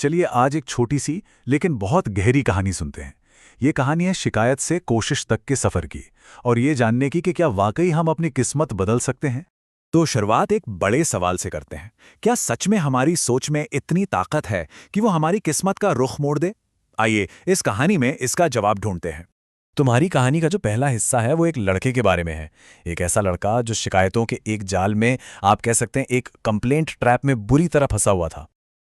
चलिए आज एक छोटी सी लेकिन बहुत गहरी कहानी सुनते हैं। ये कहानी है शिकायत से कोशिश तक के सफर की, और ये जानने की कि क्या वाकई हम अपनी किस्मत बदल सकते हैं। तो शुरुआत एक बड़े सवाल से करते हैं। क्या सच में हमारी सोच में इतनी ताकत है कि वो हमारी किस्मत का रुख मोड़ दे? आइए इस कहानी में इसका जवाब ढूंढते हैं। तुम्हारी कहानी का जो पहला हिस्सा है वो एक लड़के के बारे में है। एक ऐसा लड़का जो शिकायतों के एक जाल में, आप कह सकते हैं एक कंप्लेंट ट्रैप में बुरी तरह फंसा हुआ था।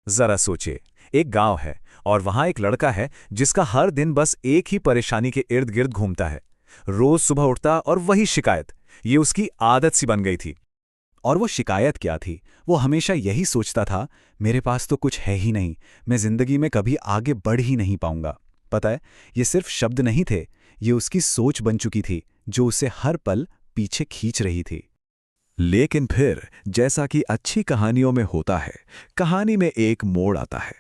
जरा सोचिए, एक गांव है और वहां एक लड़का है जिसका हर दिन बस एक ही परेशानी के इर्द गिर्द घूमता है। रोज सुबह उठता और वही शिकायत, ये उसकी आदत सी बन गई थी। और वो शिकायत क्या थी? वो हमेशा यही सोचता था, मेरे पास तो कुछ है ही नहीं, मैं जिंदगी में कभी आगे बढ़ ही नहीं पाऊंगा। पता है, ये सिर्फ शब्द नहीं थे, ये उसकी सोच बन चुकी थी जो उसे हर पल पीछे खींच रही थी। लेकिन फिर जैसा कि अच्छी कहानियों में होता है, कहानी में एक मोड़ आता है।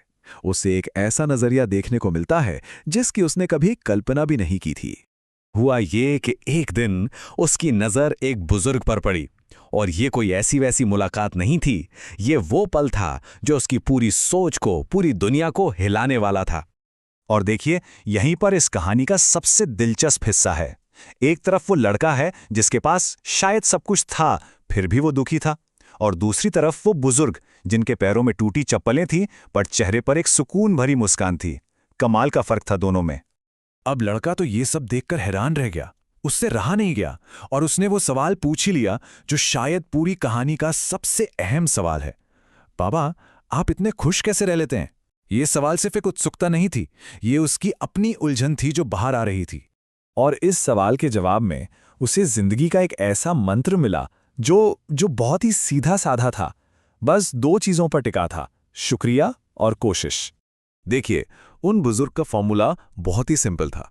उसे एक ऐसा नजरिया देखने को मिलता है जिसकी उसने कभी कल्पना भी नहीं की थी। हुआ ये कि एक दिन उसकी नजर एक बुजुर्ग पर पड़ी, और ये कोई ऐसी वैसी मुलाकात नहीं थी। ये वो पल था जो उसकी पूरी सोच को, पूरी दुनिया को हिलाने वाला था। और देखिए, यहीं पर इस कहानी का सबसे दिलचस्प हिस्सा है। एक तरफ वो लड़का है जिसके पास शायद सब कुछ था, फिर भी वो दुखी था, और दूसरी तरफ वो बुजुर्ग जिनके पैरों में टूटी चप्पलें थीं पर चेहरे पर एक सुकून भरी मुस्कान थी। कमाल का फर्क था दोनों में। अब लड़का तो ये सब देखकर हैरान रह गया, उससे रहा नहीं गया, और उसने वो सवाल पूछ ही लिया जो शायद पूरी कहानी का सबसे अहम सवाल है। बाबा, आप इतने खुश कैसे रह लेते हैं? ये सवाल सिर्फ एक उत्सुकता नहीं थी, ये उसकी अपनी उलझन थी जो बाहर आ रही थी। और इस सवाल के जवाब में उसे जिंदगी का एक ऐसा मंत्र मिला जो बहुत ही सीधा साधा था, बस दो चीजों पर टिका था, शुक्रिया और कोशिश। देखिए, उन बुजुर्ग का फॉर्मूला बहुत ही सिंपल था।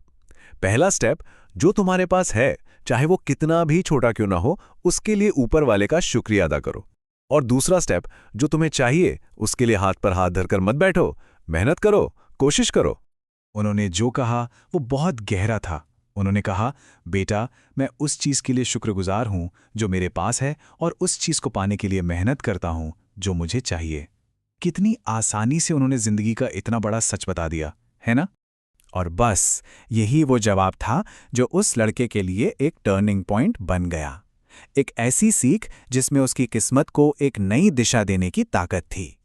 पहला स्टेप, जो तुम्हारे पास है, चाहे वो कितना भी छोटा क्यों ना हो, उसके लिए ऊपर वाले का शुक्रिया अदा करो। और दूसरा स्टेप, जो तुम्हें चाहिए उसके लिए हाथ पर हाथ धरकर मत बैठो, मेहनत करो, कोशिश करो। उन्होंने जो कहा वो बहुत गहरा था। उन्होंने कहा, बेटा, मैं उस चीज के लिए शुक्रगुजार हूं जो मेरे पास है, और उस चीज को पाने के लिए मेहनत करता हूं जो मुझे चाहिए। कितनी आसानी से उन्होंने जिंदगी का इतना बड़ा सच बता दिया, है ना? और बस यही वो जवाब था जो उस लड़के के लिए एक टर्निंग पॉइंट बन गया। एक ऐसी सीख जिसमें उसकी किस्मत को एक नई दिशा देने की ताकत थी।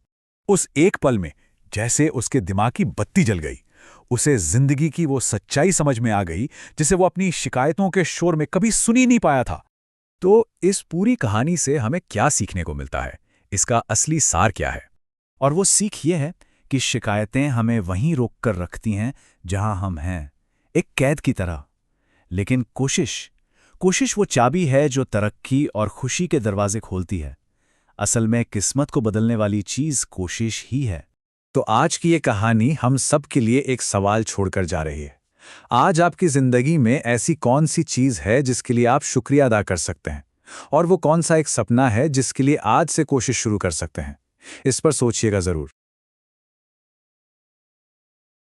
उस एक पल में जैसे उसके दिमाग की बत्ती जल गई। उसे जिंदगी की वो सच्चाई समझ में आ गई जिसे वो अपनी शिकायतों के शोर में कभी सुन ही नहीं पाया था। तो इस पूरी कहानी से हमें क्या सीखने को मिलता है? इसका असली सार क्या है? और वो सीख ये है कि शिकायतें हमें वहीं रोक कर रखती हैं जहां हम हैं, एक कैद की तरह। लेकिन कोशिश वो चाबी है जो तरक्की और खुशी के दरवाजे खोलती है। असल में किस्मत को बदलने वाली चीज कोशिश ही है। तो आज की ये कहानी हम सब के लिए एक सवाल छोड़कर जा रही है। आज आपकी जिंदगी में ऐसी कौन सी चीज है जिसके लिए आप शुक्रिया अदा कर सकते हैं? और वो कौन सा एक सपना है जिसके लिए आज से कोशिश शुरू कर सकते हैं? इस पर सोचिएगा जरूर।